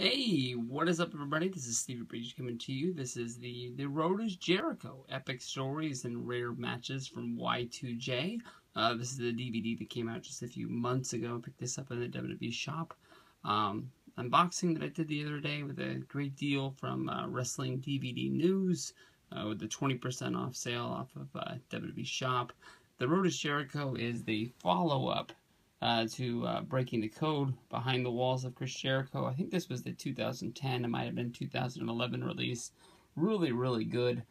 Hey, what is up, everybody? This is Stevie Breach coming to you. This is the Road is Jericho, epic stories and rare matches from Y2J. This is the DVD that came out just a few months ago. I picked this up in the WWE shop. Unboxing that I did the other day with a great deal from Wrestling DVD News with the 20% off sale off of WWE shop. The Road is Jericho is the follow-up to Breaking the Code, Behind the Walls of Chris Jericho. I think this was the 2010, it might have been 2011 release. Really, really good.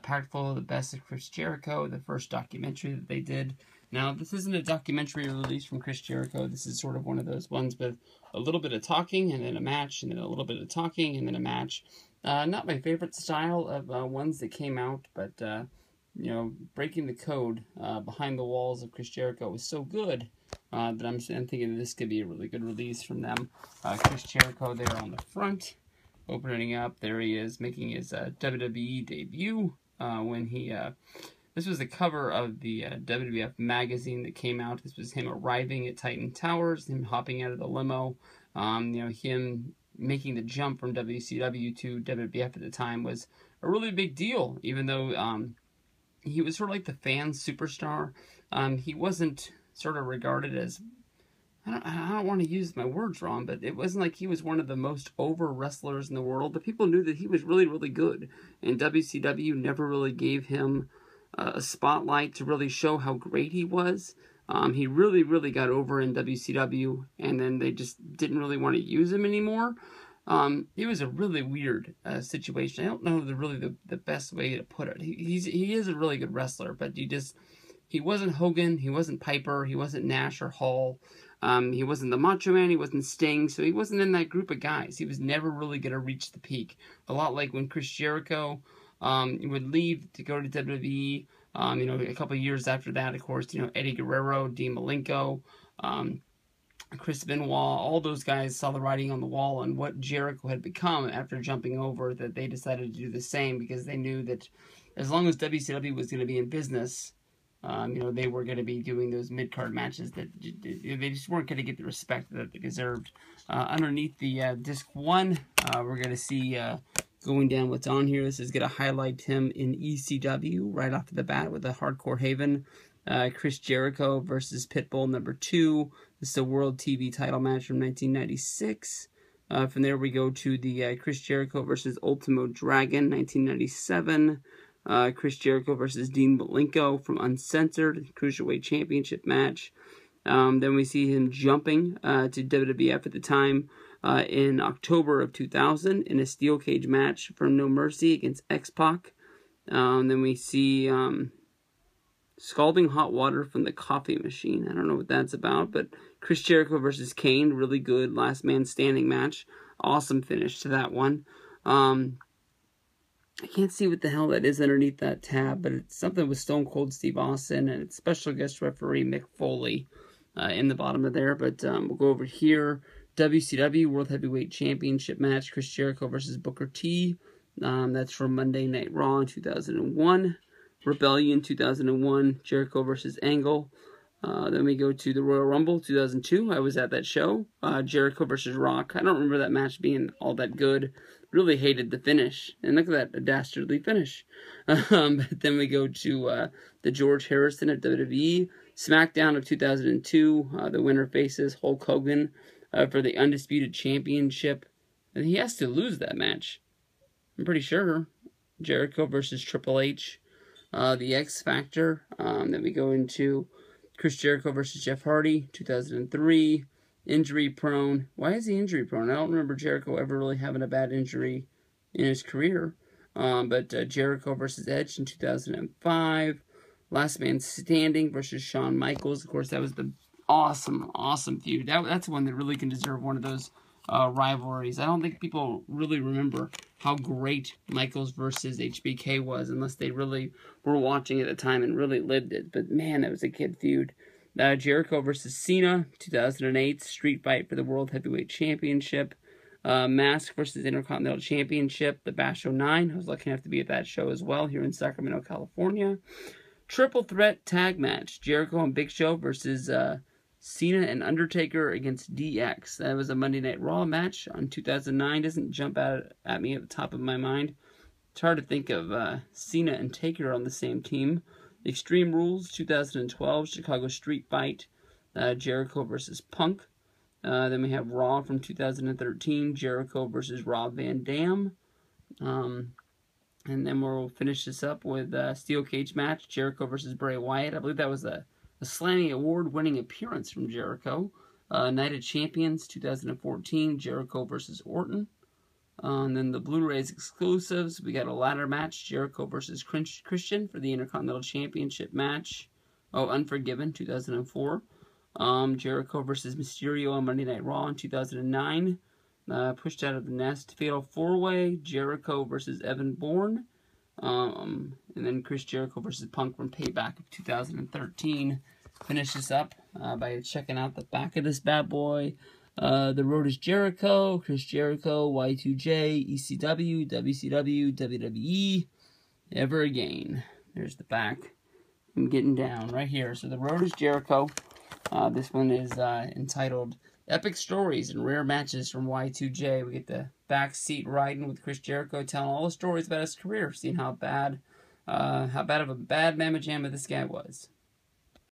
Packed full of the best of Chris Jericho, the first documentary that they did. Now, this isn't a documentary release from Chris Jericho. This is sort of one of those ones with a little bit of talking, and then a match, and then a little bit of talking, and then a match. Not my favorite style of ones that came out, but, you know, Breaking the Code, Behind the Walls of Chris Jericho was so good that I'm thinking this could be a really good release from them. Chris Jericho there on the front, opening up. There he is, making his WWE debut when he... this was the cover of the WWF magazine that came out. This was him arriving at Titan Towers, him hopping out of the limo. You know, him making the jump from WCW to WWF at the time was a really big deal, even though he was sort of like the fan superstar. He wasn't sort of regarded as, I don't want to use my words wrong, but it wasn't like he was one of the most over wrestlers in the world. But people knew that he was really, really good. And WCW never really gave him a spotlight to really show how great he was. He really, really got over in WCW, and then they just didn't really want to use him anymore. It was a really weird situation. I don't know the best way to put it. He is a really good wrestler, but he wasn't Hogan, he wasn't Piper, he wasn't Nash or Hall. He wasn't the Macho Man, he wasn't Sting, so he wasn't in that group of guys. He was never really going to reach the peak. A lot like when Chris Jericho would leave to go to WWE. You know, a couple of years after that, of course, you know, Eddie Guerrero, Dean Malenko, Chris Benoit, all those guys saw the writing on the wall on what Jericho had become after jumping over, that they decided to do the same because they knew that as long as WCW was going to be in business, you know, they were going to be doing those mid-card matches that they just weren't going to get the respect that they deserved. Underneath the disc 1, we're going to see going down what's on here. This is going to highlight him in ECW right off the bat with a Hardcore Haven. Chris Jericho versus Pitbull number 2. This is a World TV title match from 1996. From there we go to the Chris Jericho versus Ultimo Dragon, 1997. Chris Jericho versus Dean Malenko from Uncensored, Cruiserweight Championship match. Then we see him jumping to WWF at the time in October of 2000 in a steel cage match from No Mercy against X-Pac. Then we see scalding hot water from the coffee machine. I don't know what that's about, but Chris Jericho versus Kane, really good last man standing match. Awesome finish to that one. I can't see what the hell that is underneath that tab, but it's something with Stone Cold Steve Austin and it's special guest referee Mick Foley in the bottom of there. But we'll go over here. WCW World Heavyweight Championship match, Chris Jericho versus Booker T. That's from Monday Night Raw in 2001. Rebellion 2001, Jericho versus Angle. Then we go to the Royal Rumble 2002. I was at that show. Jericho versus Rock. I don't remember that match being all that good. Really hated the finish. And look at that, a dastardly finish. But then we go to the George Harrison at WWE. SmackDown of 2002. The winner faces Hulk Hogan for the Undisputed Championship. And he has to lose that match, I'm pretty sure. Jericho versus Triple H. The X Factor. Then we go into Chris Jericho versus Jeff Hardy, 2003. Injury prone. Why is he injury prone? I don't remember Jericho ever really having a bad injury in his career. But Jericho versus Edge in 2005. Last Man Standing versus Shawn Michaels. Of course, that was the awesome, awesome feud. That's one that really can deserve one of those rivalries. I don't think people really remember how great Michaels versus HBK was unless they really were watching at the time and really lived it. But man, that was a kid feud. Jericho versus Cena, 2008, street fight for the World Heavyweight Championship. Mask versus Intercontinental Championship, the Bash 09. I was lucky enough to be at that show as well here in Sacramento, California. Triple threat tag match, Jericho and Big Show versus Cena and Undertaker against DX. That was a Monday Night Raw match on 2009. Doesn't jump out at me at the top of my mind. It's hard to think of Cena and Taker on the same team. Extreme Rules 2012, Chicago Street Fight, Jericho versus Punk. Then we have Raw from 2013, Jericho versus Rob Van Dam. And then we'll finish this up with a Steel Cage match, Jericho versus Bray Wyatt. I believe that was a Slammy Award-winning appearance from Jericho. Night of Champions 2014, Jericho versus Orton. And then the Blu-rays exclusives, we got a ladder match, Jericho versus Christian for the Intercontinental Championship match. Oh, Unforgiven 2004. Jericho versus Mysterio on Monday Night Raw in 2009. Pushed out of the nest. Fatal 4-Way, Jericho versus Evan Bourne. And then Chris Jericho versus Punk from Payback of 2013. Finish this up by checking out the back of this bad boy. The Road is Jericho, Chris Jericho, Y2J, ECW, WCW, WWE, Ever Again. There's the back. I'm getting down right here. So the Road is Jericho. This one is entitled Epic Stories and Rare Matches from Y2J. We get the back seat riding with Chris Jericho telling all the stories about his career, seeing how bad of a bad mamma jamma this guy was.